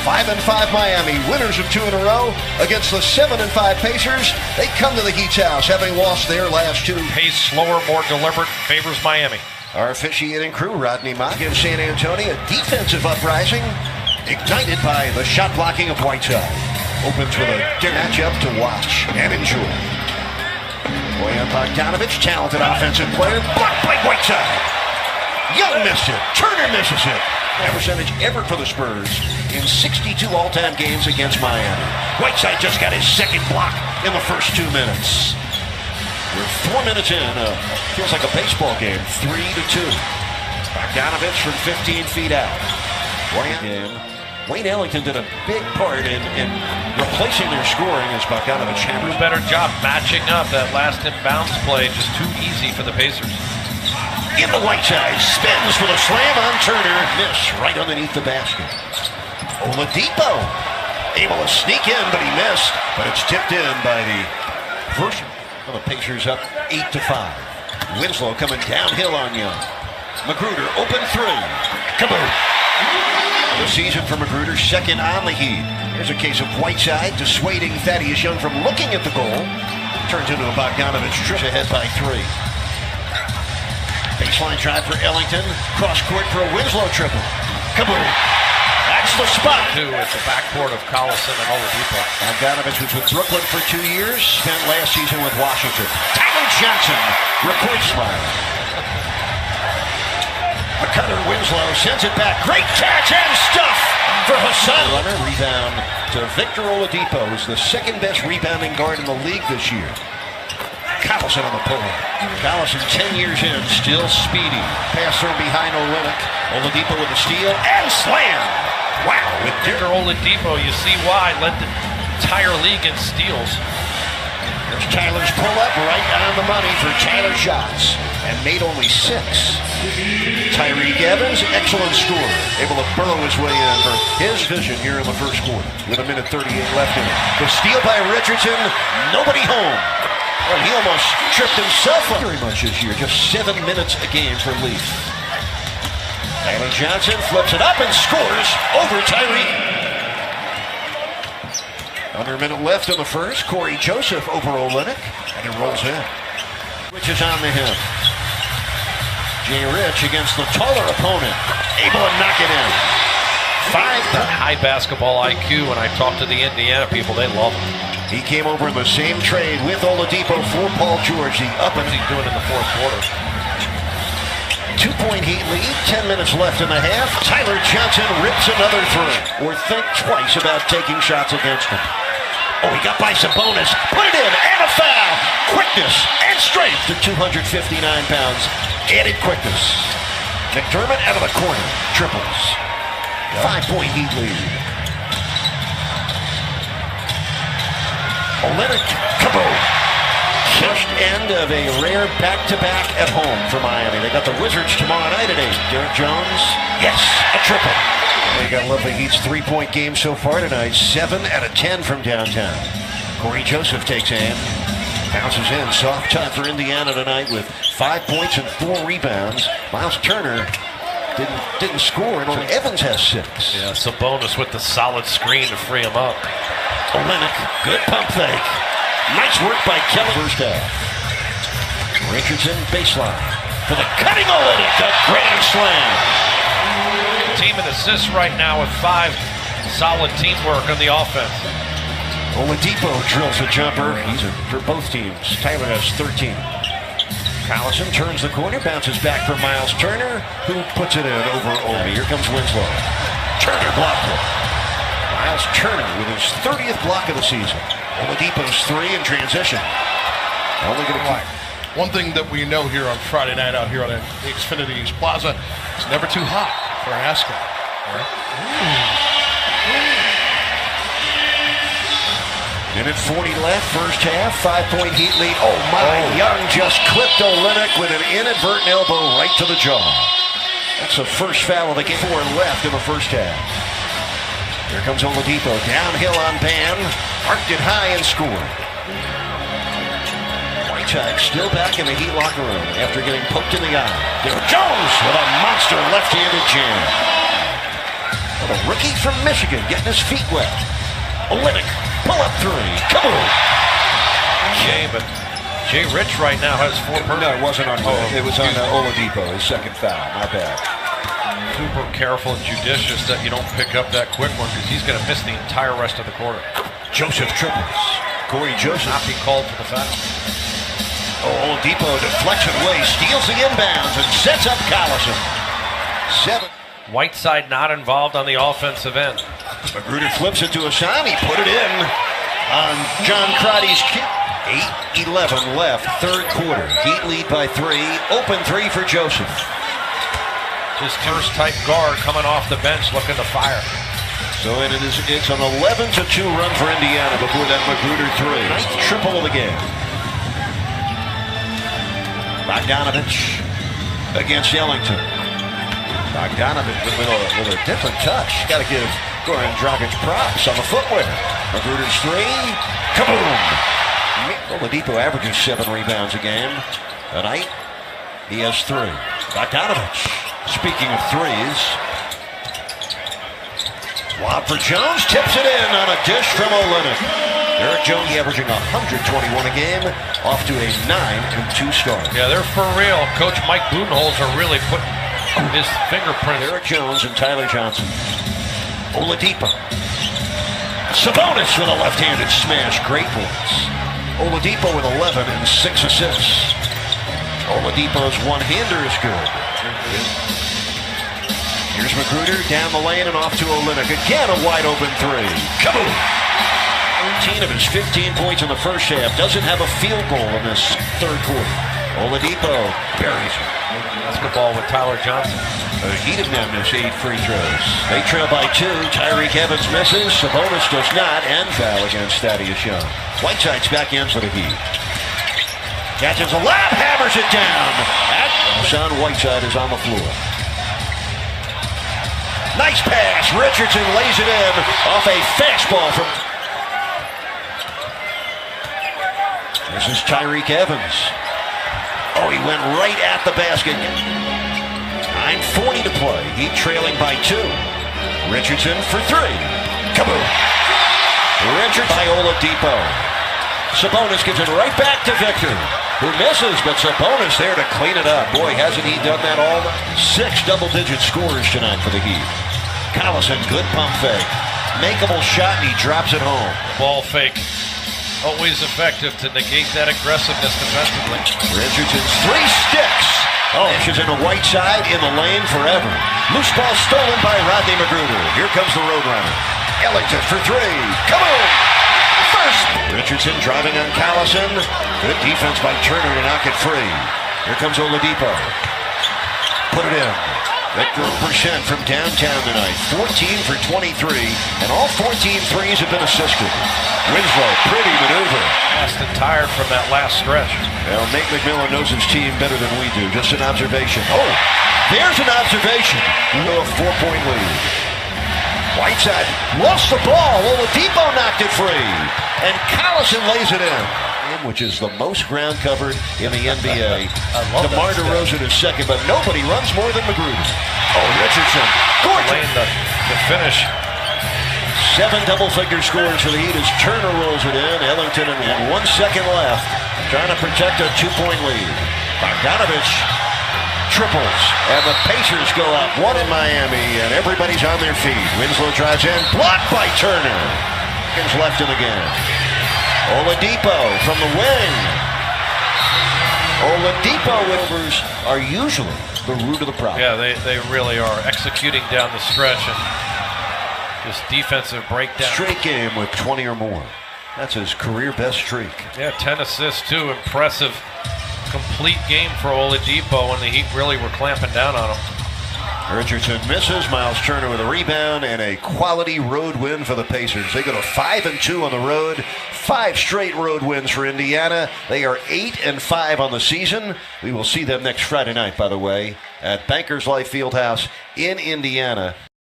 5-5 Miami, winners of 2 in a row against the 7-5 Pacers. They come to the Heat's house, having lost their last 2. Pace slower, more deliberate, favors Miami. Our officiating crew, Rodney Mott, gives San Antonio a defensive uprising, ignited by the shot blocking of Whiteside. Opens with a matchup to watch and enjoy. Bojan Bogdanovic, talented offensive player, blocked by Whiteside. Young missed it. Turner misses it. That percentage ever for the Spurs in 62 all-time games against Miami. Whiteside just got his second block in the first 2 minutes. We're 4 minutes in. Feels like a baseball game. 3-2. Bogdanovic from 15 feet out. Wayne Ellington did a big part in replacing their scoring as Bogdanovic hammered. Do a better job matching up. That last inbounds play just too easy for the Pacers. Into Whiteside, spins for the slam on Turner. Miss right underneath the basket. Oladipo able to sneak in, but he missed. But it's tipped in by the first. Well, the Pacers up 8-5. Winslow coming downhill on Young. Magruder open 3. Kaboom! The season for Magruder, second on the Heat. Here's a case of Whiteside dissuading Thaddeus Young from looking at the goal. Turns into a Bogdanovic trip ahead by 3. Baseline drive for Ellington. Cross court for a Winslow triple. Kaboom! That's the spot. At the backcourt of Collison and Oladipo. Bogdanovic was with Brooklyn for 2 years. Spent last season with Washington. Tyler Johnson records smile. A cutter, Winslow sends it back. Great catch and stuff for Hassan. Runner rebound to Victor Oladipo, who's the second best rebounding guard in the league this year. Collison on the pull. Collison 10 years in, still speedy. Pass thrown behind Olynyk. Oladipo with a steal and slam. Wow. With Victor Oladipo, you see why led the entire league in steals. There's Tyler's pull-up right on the money for Tyler shots and made only 6. Tyreek Evans, excellent scorer, able to burrow his way in for his vision here in the first quarter with 1:38 left in it. The steal by Richardson, nobody home. Well, he almost tripped himself up very much this year, just 7 minutes a game for Leaf. Tyler Johnson flips it up and scores over Tyreek. Under a minute left in the first. Corey Joseph over Olynyk, and it rolls in. Which is on the him. Jay Rich against the taller opponent, able to knock it in. 5. High basketball IQ. When I talk to the Indiana people, they love him. He came over in the same trade with Oladipo for Paul George. The up and What's he doing in the fourth quarter? 2-point Heat lead, 10 minutes left in the half. Tyler Johnson rips another 3. Or think twice about taking shots against him. Oh, he got by Sabonis. Put it in, and a foul. Quickness and strength to 259 pounds. Added quickness. McDermott out of the corner. Triples. 5-point Heat lead. Olynyk, kaboom. First end of a rare back-to-back at home for Miami. They got the Wizards tomorrow night at 8. Derek Jones, yes, a triple. You gotta love the Heat's 3-point game so far tonight. 7 out of 10 from downtown. Corey Joseph takes aim, bounces in. Soft touch for Indiana tonight with 5 points and 4 rebounds. Miles Turner didn't score, and only Evans has 6. Yeah, Sabonis with the solid screen to free him up. Olynyk, good pump fake. Nice work by Kelly. First half. Richardson baseline for the cutting Olynyk. A grand slam. Team in assists right now with 5. Solid teamwork on the offense. Oladipo drills a jumper. He's for both teams. Tyler has 13. Collison turns the corner, bounces back for Miles Turner, who puts it in over Obi. Here comes Winslow. Turner blocked it. Miles Turner with his 30th block of the season. Oladipo's 3 in transition. Only going to play. One thing that we know here on Friday night out here on Xfinity Plaza, it's never too hot for an ascot. Minute 40 left, first half, 5-point Heat lead. Oh my, Young just clipped Olynyk with an inadvertent elbow right to the jaw. That's the first foul of the game. 4 left in the first half. Here comes Oladipo, downhill on Bam, arced it high and scored. Whiteside still back in the Heat locker room after getting poked in the eye. Derek Jones with a monster left-handed jam. The rookie from Michigan getting his feet wet. Olynyk, pull up three. Kaboom! Okay, but Jay Rich right now has 4 personal. No, it wasn't on. It was on Oladipo, his second foul. My bad. Super careful and judicious that you don't pick up that quick one because he's going to miss the entire rest of the quarter. Joseph triples. Corey Joseph. Not be called for the foul. Oladipo deflection away, steals the inbounds, and sets up Collison. 7. Whiteside not involved on the offensive end. Magruder flips it to Hassan. He put it in on John Crotty's kick. 8:11 left, third quarter. Heat lead by 3. Open 3 for Joseph. His first type guard coming off the bench looking to fire. So it's an 11-2 run for Indiana before that Magruder 3. Ninth triple of the game. Bogdanovich against Ellington. Bogdanovich with a different touch. Got to give Goran Dragic props on the footwear. Magruder's 3. Kaboom! Oladipo averages 7 rebounds a game. Tonight, he has 3. Bogdanovich. Speaking of threes. Lob for Jones. Tips it in on a dish from Olynyk. Derek Jones averaging 121 a game. Off to a 9-2 start. Yeah, they're for real. Coach Mike Budenholzer really putting his fingerprint. Derek Jones and Tyler Johnson. Oladipo. Sabonis with a left-handed smash. Great points. Oladipo with 11 and 6 assists. Oladipo's one-hander is good. Here's Magruder down the lane and off to Olynyk. Again, a wide-open 3. Kaboom! 13 of his 15 points in the first half. Doesn't have a field goal in this third quarter. Oladipo buries it. Basketball with Tyler Johnson. He did not miss 8 free throws. They trail by 2. Tyreek Evans misses. Sabonis does not. And foul against Thaddeus Young. Whiteside's back in for the Heat. Catches a lap, hammers it down. Hassan Whiteside is on the floor. Nice pass. Richardson lays it in off a fastball from... This is Tyreek Evans. Oh, he went right at the basket. 9:40 to play. Heat trailing by 2. Richardson for 3. Kaboom! Richardson by Oladipo. Sabonis gives it right back to Victor, who misses, but Sabonis there to clean it up. Boy, hasn't he done that all? 6 double-digit scores tonight for the Heat. Collison, good pump fake. Makeable shot, and he drops it home. Ball fake. Always effective to negate that aggressiveness defensively. Richardson's 3 sticks. Oh, she's in the Whiteside in the lane forever. Loose ball stolen by Rodney Magruder. Here comes the Roadrunner. Ellington for 3. Come on! First! Richardson driving on Collison. Good defense by Turner to knock it free. Here comes Oladipo. Put it in. Victor percent from downtown tonight. 14 for 23, and all 14 threes have been assisted. Winslow, pretty maneuver. Fast and tired from that last stretch. Well, Nate McMillan knows his team better than we do. Just an observation. Oh, there's an observation. A 4-point lead. Whiteside lost the ball. Oladipo knocked it free, and Collison lays it in, which is the most ground covered in the NBA. DeMar DeRozan is second, but nobody runs more than Magruder. Oh, Richardson. Gorgeous. The finish. 7 double-figure scores for the Heat as Turner rolls it in. Ellington and 1 second left, trying to protect a 2-point lead. Bogdanovich triples, and the Pacers go up 1 in Miami, and everybody's on their feet. Winslow drives in, blocked by Turner. Seconds left in the game. Oladipo from the wing. Oladipo overs are usually the root of the problem. Yeah, they really are. Executing down the stretch and this defensive breakdown. Straight game with 20 or more. That's his career best streak. Yeah, 10 assists too. Impressive, complete game for Oladipo, and the Heat really were clamping down on him. Richardson misses. Miles Turner with a rebound and a quality road win for the Pacers. They go to 5-2 on the road. 5 straight road wins for Indiana. They are 8-5 on the season. We will see them next Friday night, by the way, at Bankers Life Fieldhouse in Indiana.